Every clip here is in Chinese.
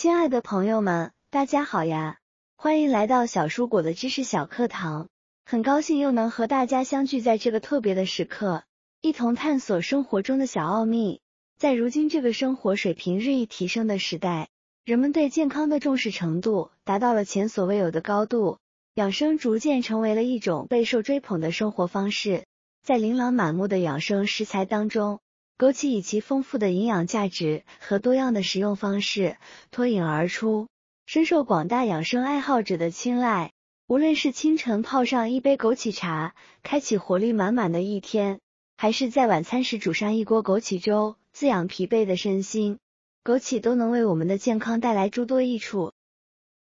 亲爱的朋友们，大家好呀！欢迎来到小书果的知识小课堂，很高兴又能和大家相聚在这个特别的时刻，一同探索生活中的小奥秘。在如今这个生活水平日益提升的时代，人们对健康的重视程度达到了前所未有的高度，养生逐渐成为了一种备受追捧的生活方式。在琳琅满目的养生食材当中，枸杞以其丰富的营养价值和多样的食用方式脱颖而出，深受广大养生爱好者的青睐。无论是清晨泡上一杯枸杞茶，开启活力满满的一天，还是在晚餐时煮上一锅枸杞粥，滋养疲惫的身心，枸杞都能为我们的健康带来诸多益处。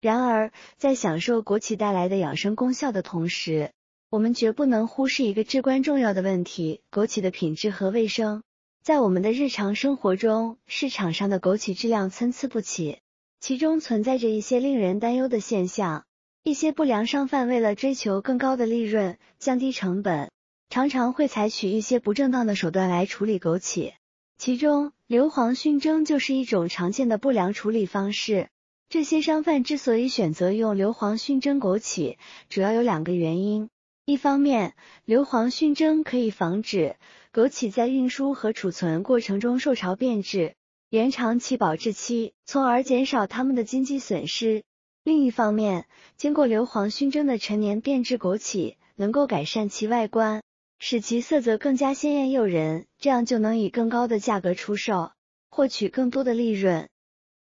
然而，在享受枸杞带来的养生功效的同时，我们绝不能忽视一个至关重要的问题：枸杞的品质和卫生。在我们的日常生活中，市场上的枸杞质量参差不齐，其中存在着一些令人担忧的现象。一些不良商贩为了追求更高的利润，降低成本，常常会采取一些不正当的手段来处理枸杞。其中，硫磺熏蒸就是一种常见的不良处理方式。这些商贩之所以选择用硫磺熏蒸枸杞，主要有两个原因。一方面，硫磺熏蒸可以防止枸杞在运输和储存过程中受潮变质，延长其保质期，从而减少它们的经济损失。另一方面，经过硫磺熏蒸的陈年变质枸杞能够改善其外观，使其色泽更加鲜艳诱人，这样就能以更高的价格出售，获取更多的利润。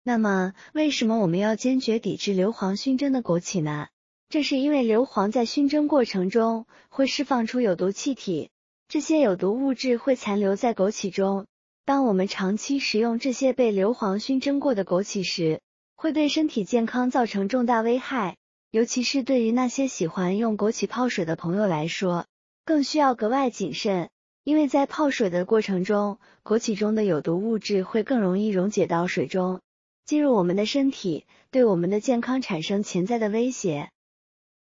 那么，为什么我们要坚决抵制硫磺熏蒸的枸杞呢？这是因为硫磺在熏蒸过程中会释放出有毒气体，这些有毒物质会残留在枸杞中。当我们长期食用这些被硫磺熏蒸过的枸杞时，会对身体健康造成重大危害，尤其是对于那些喜欢用枸杞泡水的朋友来说，更需要格外谨慎，因为在泡水的过程中，枸杞中的有毒物质会更容易溶解到水中，进入我们的身体，对我们的健康产生潜在的威胁。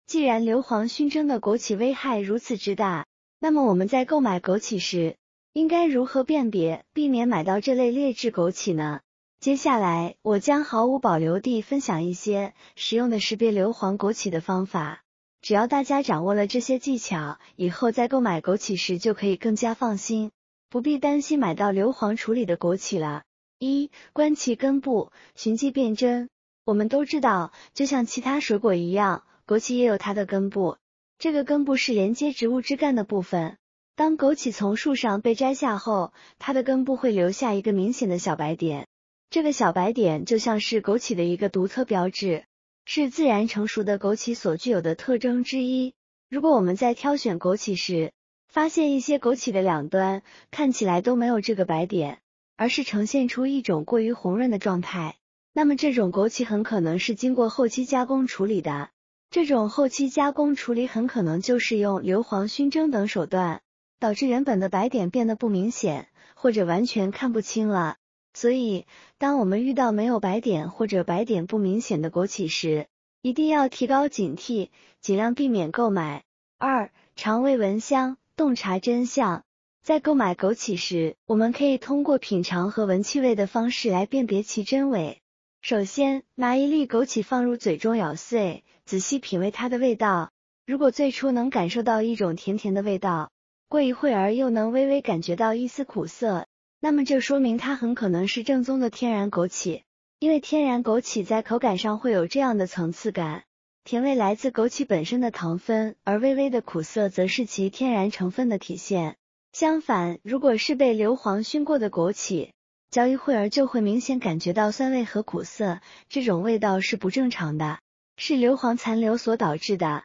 既然硫磺熏蒸的枸杞危害如此之大，那么我们在购买枸杞时，应该如何辨别，避免买到这类劣质枸杞呢？接下来，我将毫无保留地分享一些实用的识别硫磺枸杞的方法。只要大家掌握了这些技巧，以后在购买枸杞时就可以更加放心，不必担心买到硫磺处理的枸杞了。1. 观其根部，寻迹辨真。我们都知道，就像其他水果一样，枸杞也有它的根部，这个根部是连接植物枝干的部分。当枸杞从树上被摘下后，它的根部会留下一个明显的小白点，这个小白点就像是枸杞的一个独特标志，是自然成熟的枸杞所具有的特征之一。如果我们在挑选枸杞时，发现一些枸杞的两端看起来都没有这个白点，而是呈现出一种过于红润的状态，那么这种枸杞很可能是经过后期加工处理的。这种后期加工处理很可能就是用硫磺熏蒸等手段，导致原本的白点变得不明显，或者完全看不清了。所以，当我们遇到没有白点或者白点不明显的枸杞时，一定要提高警惕，尽量避免购买。2. 尝味闻香，洞察真相。在购买枸杞时，我们可以通过品尝和闻气味的方式来辨别其真伪。首先，拿一粒枸杞放入嘴中咬碎，仔细品味它的味道。如果最初能感受到一种甜甜的味道，过一会儿又能微微感觉到一丝苦涩，那么这说明它很可能是正宗的天然枸杞。因为天然枸杞在口感上会有这样的层次感，甜味来自枸杞本身的糖分，而微微的苦涩则是其天然成分的体现。相反，如果是被硫磺熏过的枸杞，嚼一会儿就会明显感觉到酸味和苦涩，这种味道是不正常的，是硫磺残留所导致的。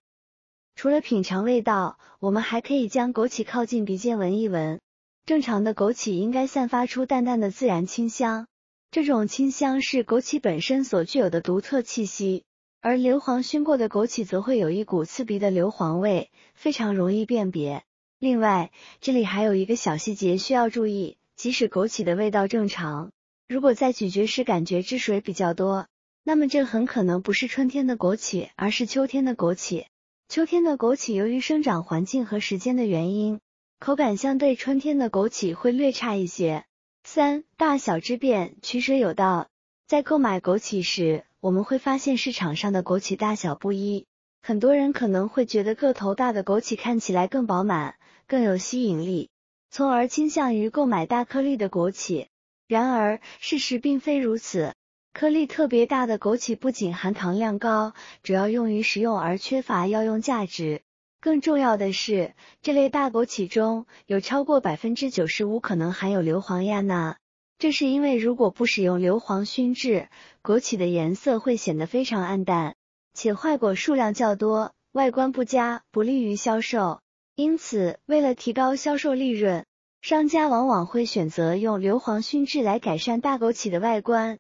除了品尝味道，我们还可以将枸杞靠近鼻尖闻一闻。正常的枸杞应该散发出淡淡的自然清香，这种清香是枸杞本身所具有的独特气息，而硫磺熏过的枸杞则会有一股刺鼻的硫磺味，非常容易辨别。另外，这里还有一个小细节需要注意，即使枸杞的味道正常，如果在咀嚼时感觉汁水比较多，那么这很可能不是春天的枸杞，而是秋天的枸杞。秋天的枸杞由于生长环境和时间的原因，口感相对春天的枸杞会略差一些。3. 大小之辩，取舍有道。在购买枸杞时，我们会发现市场上的枸杞大小不一，很多人可能会觉得个头大的枸杞看起来更饱满，更有吸引力，从而倾向于购买大颗粒的枸杞。然而，事实并非如此。颗粒特别大的枸杞不仅含糖量高，主要用于食用而缺乏药用价值。更重要的是，这类大枸杞中有超过 95% 可能含有硫磺亚钠。这是因为如果不使用硫磺熏制，枸杞的颜色会显得非常暗淡，且坏果数量较多，外观不佳，不利于销售。因此，为了提高销售利润，商家往往会选择用硫磺熏制来改善大枸杞的外观。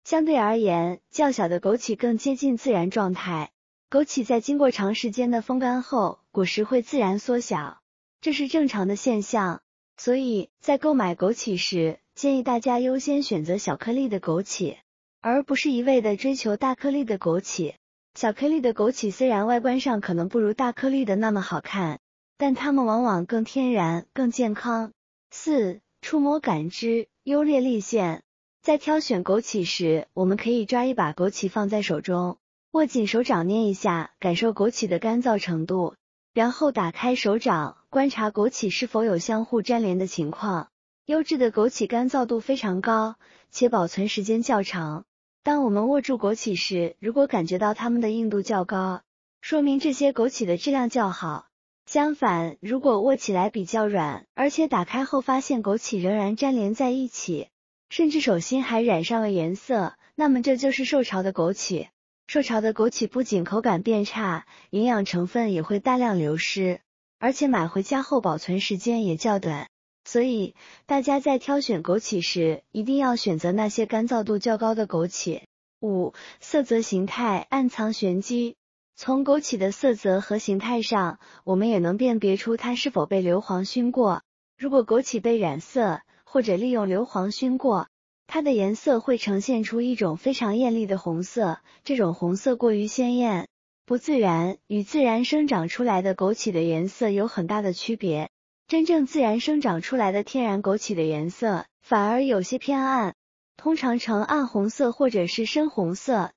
相对而言，较小的枸杞更接近自然状态。枸杞在经过长时间的风干后，果实会自然缩小，这是正常的现象。所以，在购买枸杞时，建议大家优先选择小颗粒的枸杞，而不是一味的追求大颗粒的枸杞。小颗粒的枸杞虽然外观上可能不如大颗粒的那么好看，但它们往往更天然、更健康。4. 触摸感知，优劣立现。在挑选枸杞时，我们可以抓一把枸杞放在手中，握紧手掌捏一下，感受枸杞的干燥程度，然后打开手掌，观察枸杞是否有相互粘连的情况。优质的枸杞干燥度非常高，且保存时间较长。当我们握住枸杞时，如果感觉到它们的硬度较高，说明这些枸杞的质量较好。相反，如果握起来比较软，而且打开后发现枸杞仍然粘连在一起，甚至手心还染上了颜色，那么这就是受潮的枸杞。受潮的枸杞不仅口感变差，营养成分也会大量流失，而且买回家后保存时间也较短。所以，大家在挑选枸杞时，一定要选择那些干燥度较高的枸杞。5. 色泽形态，暗藏玄机。从枸杞的色泽和形态上，我们也能辨别出它是否被硫磺熏过。如果枸杞被染色，或者利用硫磺熏过，它的颜色会呈现出一种非常艳丽的红色，这种红色过于鲜艳，不自然，与自然生长出来的枸杞的颜色有很大的区别。真正自然生长出来的天然枸杞的颜色反而有些偏暗，通常呈暗红色或者是深红色。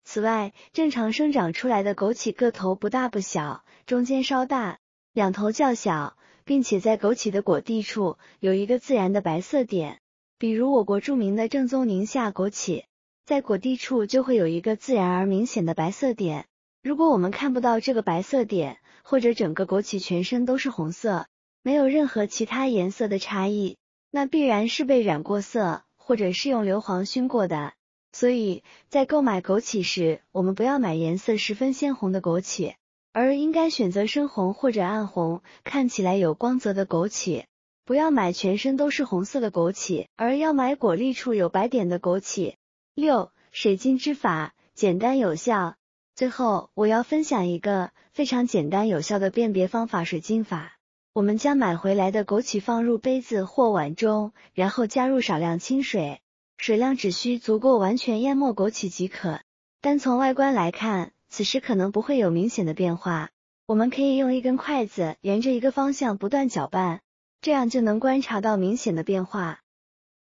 此外，正常生长出来的枸杞个头不大不小，中间稍大，两头较小，并且在枸杞的果蒂处有一个自然的白色点，比如我国著名的正宗宁夏枸杞，在果蒂处就会有一个自然而明显的白色点。如果我们看不到这个白色点，或者整个枸杞全身都是红色，没有任何其他颜色的差异，那必然是被染过色，或者是用硫磺熏过的。所以，在购买枸杞时，我们不要买颜色十分鲜红的枸杞，而应该选择深红或者暗红，看起来有光泽的枸杞。不要买全身都是红色的枸杞，而要买果粒处有白点的枸杞。6. 水晶之法，简单有效。最后，我要分享一个非常简单有效的辨别方法——水晶法。我们将买回来的枸杞放入杯子或碗中，然后加入少量清水，水量只需足够完全淹没枸杞即可。单从外观来看，此时可能不会有明显的变化。我们可以用一根筷子沿着一个方向不断搅拌，这样就能观察到明显的变化。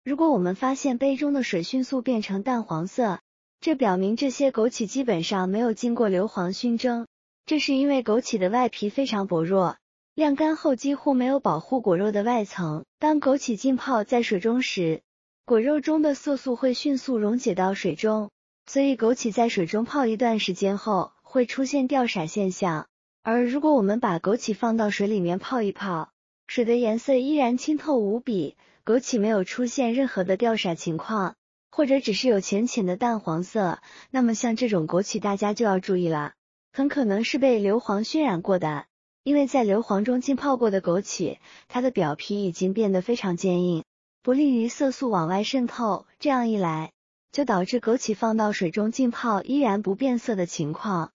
如果我们发现杯中的水迅速变成淡黄色，这表明这些枸杞基本上没有经过硫磺熏蒸，这是因为枸杞的外皮非常薄弱，晾干后几乎没有保护果肉的外层。当枸杞浸泡在水中时，果肉中的色素会迅速溶解到水中，所以枸杞在水中泡一段时间后会出现掉色现象。而如果我们把枸杞放到水里面泡一泡，水的颜色依然清透无比，枸杞没有出现任何的掉色情况，或者只是有浅浅的淡黄色，那么像这种枸杞大家就要注意了，很可能是被硫磺熏染过的。因为在硫磺中浸泡过的枸杞，它的表皮已经变得非常坚硬，不利于色素往外渗透，这样一来，就导致枸杞放到水中浸泡依然不变色的情况。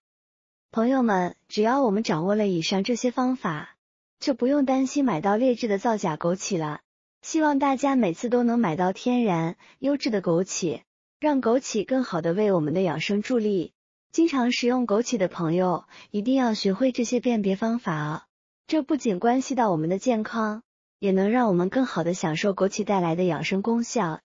朋友们，只要我们掌握了以上这些方法，就不用担心买到劣质的造假枸杞了。希望大家每次都能买到天然、优质的枸杞，让枸杞更好的为我们的养生助力。经常食用枸杞的朋友，一定要学会这些辨别方法啊！这不仅关系到我们的健康，也能让我们更好的享受枸杞带来的养生功效。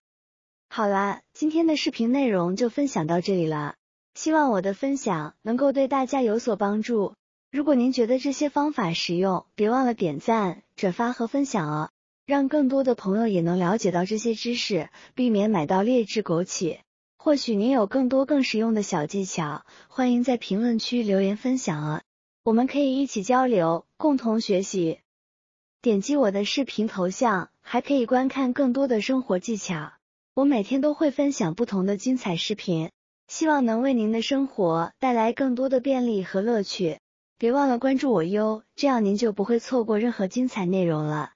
好啦，今天的视频内容就分享到这里了，希望我的分享能够对大家有所帮助。如果您觉得这些方法实用，别忘了点赞、转发和分享哦，让更多的朋友也能了解到这些知识，避免买到劣质枸杞。或许您有更多更实用的小技巧，欢迎在评论区留言分享哦，我们可以一起交流，共同学习。点击我的视频头像，还可以观看更多的生活技巧。我每天都会分享不同的精彩视频，希望能为您的生活带来更多的便利和乐趣。别忘了关注我哟，这样您就不会错过任何精彩内容了。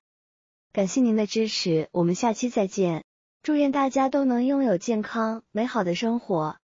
感谢您的支持，我们下期再见。祝愿大家都能拥有健康美好的生活。